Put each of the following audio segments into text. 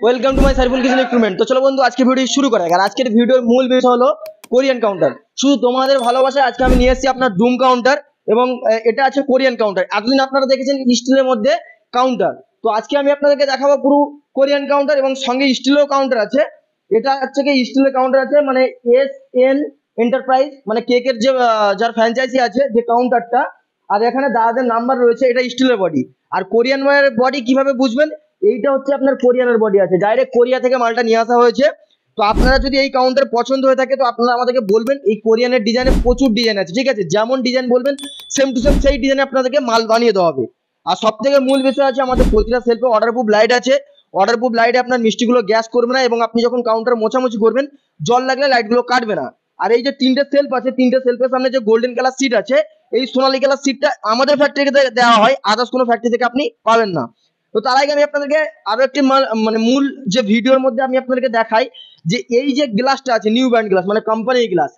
Welcome to my Saiful kitchen recruitment. তো চলো বন্ধু, আজকে ভিডিও শুরু করা যাক। আর আজকের ভিডিওর মূল বিষয় হলো কোরিয়ান কাউন্টার। শুধু তোমাদের ভালোবাসায় আজকে আমি নিয়ে এসেছি আপনার ডুম কাউন্টার এবং এটা আছে কোরিয়ান কাউন্টার। এতদিন আপনারা দেখেছেন স্টিলের মধ্যে কাউন্টার, তো আজকে আমি আপনাদেরকে দেখাবো পুরো কোরিয়ান কাউন্টার এবং সঙ্গে স্টিলের কাউন্টার আছে। এটা হচ্ছে কি স্টিলের কাউন্টার আছে, মানে SN এন্টারপ্রাইজ, মানে কেকের যে যার ফ্র্যাঞ্চাইজি আছে যে কাউন্টারটা। আর এখানে দাদাদের নাম্বার রয়েছে। এটা স্টিলের বডি। আর কোরিয়ান বডি কিভাবে বুঝবেন? এইটা হচ্ছে আপনার কোরিয়ানের বডি আছে, ডাইরেক্ট কোরিয়া থেকে মালটা নিয়ে আসা হয়েছে। তো আপনারা যদি এই কাউন্টার পছন্দ হয়ে থাকে তো আপনারা আমাদেরকে বলবেন। এই কোরিয়ানের ডিজাইনে প্রচুর ডিজাইন আছে, ঠিক আছে? যেমন ডিজাইন বলবেন সেম টু সেম সেই ডিজাইনে আপনাদেরকে মাল বানিয়ে দেওয়া হবে। আর সব থেকে মূল বিষয় আছে, আমাদের প্রতিটা সেলফে অর্ডার প্রুফ লাইট আছে। অর্ডার প্রুফ লাইটে আপনার মিষ্টিগুলো গ্যাস করবে না এবং আপনি যখন কাউন্টার মোছামুছি করবেন জল লাগলে লাইটগুলো কাটবে না। আর এই যে তিনটে সেলফ আছে, তিনটে সেলফের সামনে যে গোল্ডেন কালার সিট আছে, এই সোনালী কালার সিটটা আমাদের ফ্যাক্টরি থেকে দেওয়া হয়, আদার্স কোনো ফ্যাক্টরি থেকে আপনি পাবেন না। তো তার আগে আমি আপনাদেরকে আরো একটি মানে মূল যে ভিডিওর মধ্যে আমি আপনাদেরকে দেখাই যে এই যে গ্লাসটা আছে, নিউ ব্র্যান্ড গ্লাস, মানে কোম্পানির গ্লাস।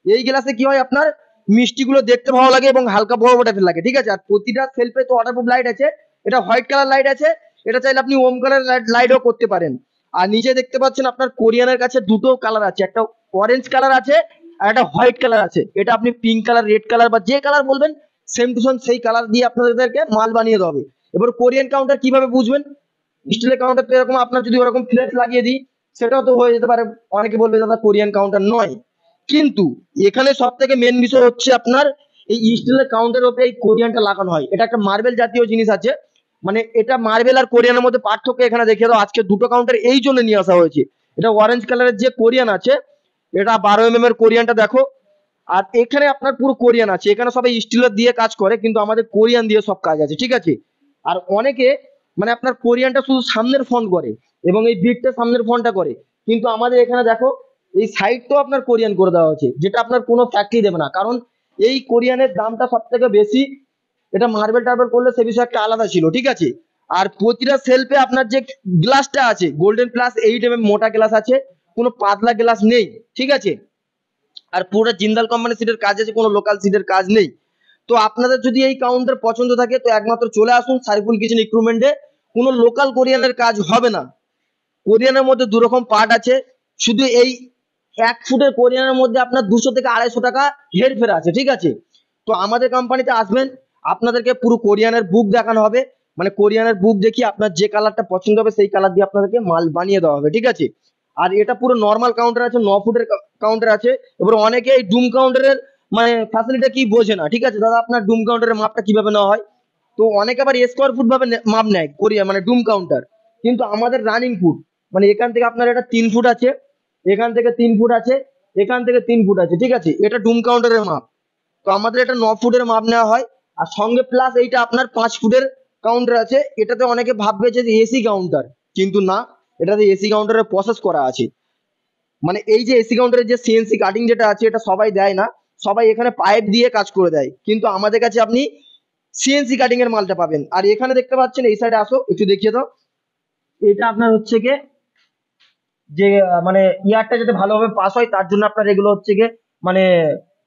এই গ্লাসে কি হয়, আপনার মিষ্টিগুলো দেখতে ভালো লাগে এবং হালকা বড় বড় লাগে, ঠিক আছে? আর প্রতিটা সেলফে তো ওয়াটারপ্রুফ লাইট আছে। এটা হোয়াইট কালার লাইট আছে, এটা চাইলে আপনি ওম কালার লাইটও করতে পারেন। আর নিচে দেখতে পাচ্ছেন আপনার কোরিয়ানের কাছে দুটো কালার আছে, একটা অরেঞ্জ কালার আছে আর একটা হোয়াইট কালার আছে। এটা আপনি পিঙ্ক কালার, রেড কালার বা যে কালার বলবেন সেম টু সেম সেই কালার দিয়ে আপনাদেরকে মাল বানিয়ে দেওয়া হবে। এবার কোরিয়ান কাউন্টার কিভাবে বুঝবেন? স্টিলের কাউন্টার তো এরকম, আপনার যদি ওরকম ফ্লেট লাগিয়ে দিই সেটাও তো হয়ে যেতে পারে। অনেকে বলবে দাদা কোরিয়ান কাউন্টার নয়, কিন্তু এখানে সব থেকে মেন বিষয় হচ্ছে আপনার এই স্টিলের কাউন্টারের উপরে এই কোরিয়ানটা লাগানো হয়। এটা একটা মার্বেল জাতীয় জিনিস আছে, মানে এটা মার্বেল আর কোরিয়ানের মধ্যে পার্থক্য এখানে দেখিয়ে দাও। আজকে দুটো কাউন্টার এই জন্য নিয়ে আসা হয়েছে। এটা অরেঞ্জ কালারের যে কোরিয়ান আছে, এটা 12 mm এর কোরিয়ানটা দেখো। আর এখানে আপনার পুরো কোরিয়ান আছে। এখানে সবাই স্টিলের দিয়ে কাজ করে, কিন্তু আমাদের কোরিয়ান দিয়ে সব কাজ আছে, ঠিক আছে? আর অনেকে মানে আপনার কোরিয়ানটা শুধু সামনের ফ্রন্ট করে এবং এই বিটটা সামনের ফ্রন্টটা করে, কিন্তু আমাদের এখানে দেখো এই সাইডটাও আপনার কোরিয়ান করে দেওয়া হয়েছে, যেটা আপনার কোনো ফ্যাক্টরি দেবে না। কারণ এই কোরিয়ানের দামটা সব থেকে বেশি। এটা মার্বেল টার্বেল করলে সে বিষয়ে একটা আলাদা ছিল, ঠিক আছে? আর প্রতিটা সেলফে আপনার যে গ্লাসটা আছে গোল্ডেন প্লাস 8 mm মোটা গ্লাস আছে, কোনো পাতলা গ্লাস নেই, ঠিক আছে? আর পুরো জিন্দাল কোম্পানি সিটের কাজ আছে, কোনো লোকাল সিটের কাজ নেই। তো আপনাদের যদি এই কাউন্টার পছন্দ থাকে তো একমাত্র চলে আসুন সাইফুল কিচেন রিক্রুটমেন্টে। কোনো লোকাল কোরিয়ানের কাজ হবে না। কোরিয়ানের মধ্যে দু রকম পার্ট আছে। শুধু এই 1 ফুটের কোরিয়ানের মধ্যে আপনার 200 থেকে 250 টাকা হেরফের আছে, ঠিক আছে? তো আমাদের কোম্পানিতে আসবেন, আপনাদেরকে পুরো কোরিয়ানের বুক দেখানো হবে। মানে কোরিয়ানের বুক দেখিয়ে আপনার যে কালারটা পছন্দ হবে সেই কালার দিয়ে আপনাদেরকে মাল বানিয়ে দেওয়া হবে, ঠিক আছে? আর এটা পুরো নর্মাল কাউন্টার আছে, 9 ফুটের কাউন্টার আছে। এবার অনেকে এই ডুম কাউন্টারের মানে ফ্যাসিলিটি কি বোঝে না, ঠিক আছে? দাদা আপনার ডুম কাউন্টারের মাপটা কিভাবে নেওয়া হয়? তো অনেকে আবার স্কোয়ার ফুট ভাবে মাপ নেয় কোরিয়া, মানে ডুম কাউন্টার। কিন্তু আমাদের রানিং ফুট, মানে এখান থেকে আপনার এটা 3 ফুট আছে, এখান থেকে 3 ফুট আছে, এখান থেকে 3 ফুট আছে, ঠিক আছে? এটা ডুম কাউন্টারের মাপ। তো আমাদের এটা 9 ফুটের মাপ নেওয়া হয়। আর সঙ্গে প্লাস এইটা আপনার 5 ফুটের কাউন্টার আছে। এটাতে অনেকে ভাববে যে এসি কাউন্টার, কিন্তু না, এটাতে এসি কাউন্টারের প্রসেস করা আছে। মানে এই যে এসি কাউন্টারের যে সিএনসি কাটিং যেটা আছে, এটা সবাই দেয় না। সবাই এখানে পাইপ দিয়ে কাজ করে দেয়, কিন্তু আমাদের কাছে আপনি সিএনসি কাটিং এর মালটা পাবেন। আর এখানে দেখতে পাচ্ছেন, এই সাইডে আসো একটু দেখিয়ে দাও। এটা আপনার হচ্ছে গিয়ে যে মানে ইয়ারটা যাতে ভালোভাবে পাস হয় তার জন্য আপনার এগুলো হচ্ছে গিয়ে মানে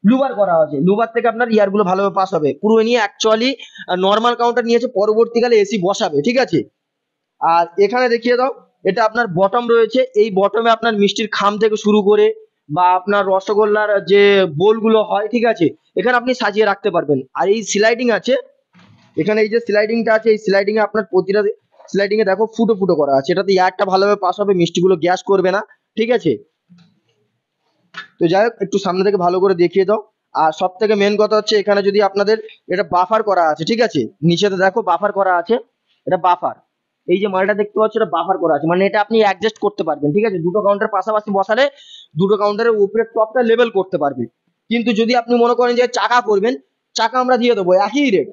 লুবার করা আছে। লুবার থেকে আপনার ইয়ার গুলো ভালোভাবে পাস হবে। পুরো নিয়ে অ্যাকচুয়ালি নর্মাল কাউন্টার নিয়েছে, পরবর্তীকালে এসি বসাবে, ঠিক আছে? আর এখানে দেখিয়ে দাও, এটা আপনার বটম রয়েছে। এই বটমে আপনার মিষ্টির খাম থেকে শুরু করে বা আপনার রসগোল্লার যে বোলগুলো হয়, ঠিক আছে, এখানে আপনি সাজিয়ে রাখতে পারবেন। আর এই স্লাইডিং আছে, এখানে এই যে স্লাইডিংটা আছে, এই স্লাইডিং এ আপনার প্রতিটা স্লাইডিং এ দেখো ফুটো ফুটো করা আছে। এটাতে এয়ারটা ভালোভাবে পাস হবে, মিষ্টিগুলো গ্যাস করবে না, ঠিক আছে? তো যাই হোক, একটু সামনে থেকে ভালো করে দেখিয়ে দাও। আর সব থেকে মেন কথা হচ্ছে এখানে যদি আপনাদের এটা বাফার করা আছে, ঠিক আছে? নিচেতে দেখো বাফার করা আছে, এটা বাফার। এই যে মালটা দেখতে পাচ্ছ এটা বাফার করা আছে, মানে এটা আপনি অ্যাডজাস্ট করতে পারবেন, ঠিক আছে? দুটো কাউন্টার পাশাপাশি বসালে দুটো কাউন্টারের উপরে টপটা লেভেল করতে পারবে। কিন্তু যদি আপনি মনে করেন যে চাকা করবেন, চাকা আমরা দিয়ে দেবো একই রেট,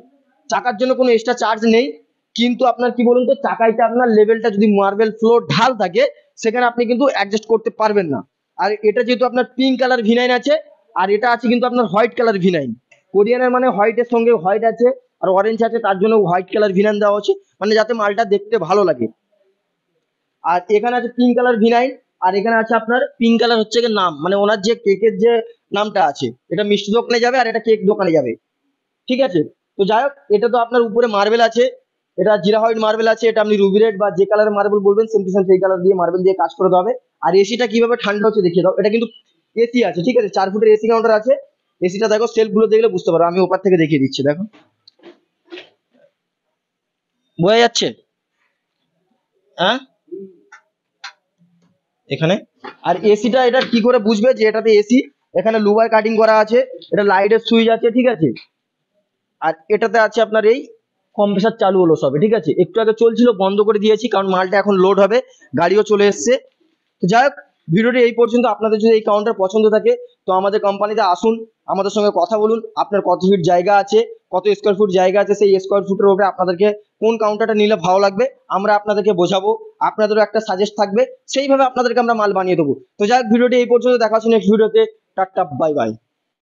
চাকার জন্য কোনো এক্সট্রা চার্জ নেই। কিন্তু আপনার কি বলুন তো, চাকাইটা আপনার লেভেলটা যদি মার্বেল ফ্লোর ঢাল থাকে সেখানে আপনি কিন্তু অ্যাডজাস্ট করতে পারবেন না। আর এটা যেহেতু আপনার পিঙ্ক কালার ভিনাইন আছে, আর এটা আছে কিন্তু আপনার হোয়াইট কালার ভিনাইন। কোরিয়ানের মানে হোয়াইটের সঙ্গে হোয়াইট আছে আর অরেঞ্জ আছে, তার জন্য হোয়াইট কালার ভিনাইন দেওয়া হচ্ছে, মানে যাতে মালটা দেখতে ভালো লাগে। আর এখানে আছে পিঙ্ক কালার ভিনাইন। আর এখানে আছে আপনার পিঙ্ক কালার হচ্ছে গিয়ে নাম, মানে ওনার যে কেকের যে নামটা আছে, এটা মিষ্টি দোকানে যাবে আর এটা কেক দোকানে যাবে, ঠিক আছে? তো যাই হোক, এটা তো আপনার উপরে মার্বেল আছে, এটা জিরা হোয়াইট মার্বেল আছে, এটা আপনি রুবি রেড বা যে কালারের মার্বেল বলবেন সেম টু সেম সেই কালার দিয়ে মার্বেল দিয়ে কাজ করে দেওয়া হবে। আর এসিটা কিভাবে ঠান্ডা হচ্ছে দেখিয়ে দাও। এটা কিন্তু এসি আছে, ঠিক আছে, 4 ফুটের এসি কাউন্টার আছে। এসিটা দেখো, সেলফ গুলো দেখলে বুঝতে পারো, আমি ওপার থেকে দেখিয়ে দিচ্ছি, দেখো বোঝা যাচ্ছে? হ্যাঁ এখানে। আর এসিটা এটা কি করে বুঝবে যে এটাতে এসি? এখানে লুবাই কাটিং করা আছে, এটা লাইটের সুইচ আছে, ঠিক আছে। আর এটাতে আছে আপনার এই কম্প্রেসার চালু হলো সবে, ঠিক আছে, একটু আগে চলছিল বন্ধ করে দিয়েছি কারণ মালটা এখন লোড হবে, গাড়িও চলে এসছে। তো যাই হোক, ভিডিওটি এই পর্যন্ত। আপনাদের যদি এই কাউন্টার পছন্দ থাকে তো আমাদের কোম্পানিতে আসুন, আমাদের সঙ্গে কথা বলুন, আপনার কত ফিট জায়গা আছে, কত স্কোয়ার ফুট জায়গা আছে, সেই স্কোয়ার ফুটের উপরে আপনাদেরকে কোন কাউন্টারটা নিলে ভালো লাগবে আমরা আপনাদেরকে বোঝাবো, আপনাদেরও একটা সাজেস্ট থাকবে, সেইভাবে আপনাদেরকে আমরা মাল বানিয়ে দেবো। তো যাই হোক, ভিডিওটি এই পর্যন্ত, দেখা হচ্ছে নেক্সট ভিডিওতে। Tata, bye bye.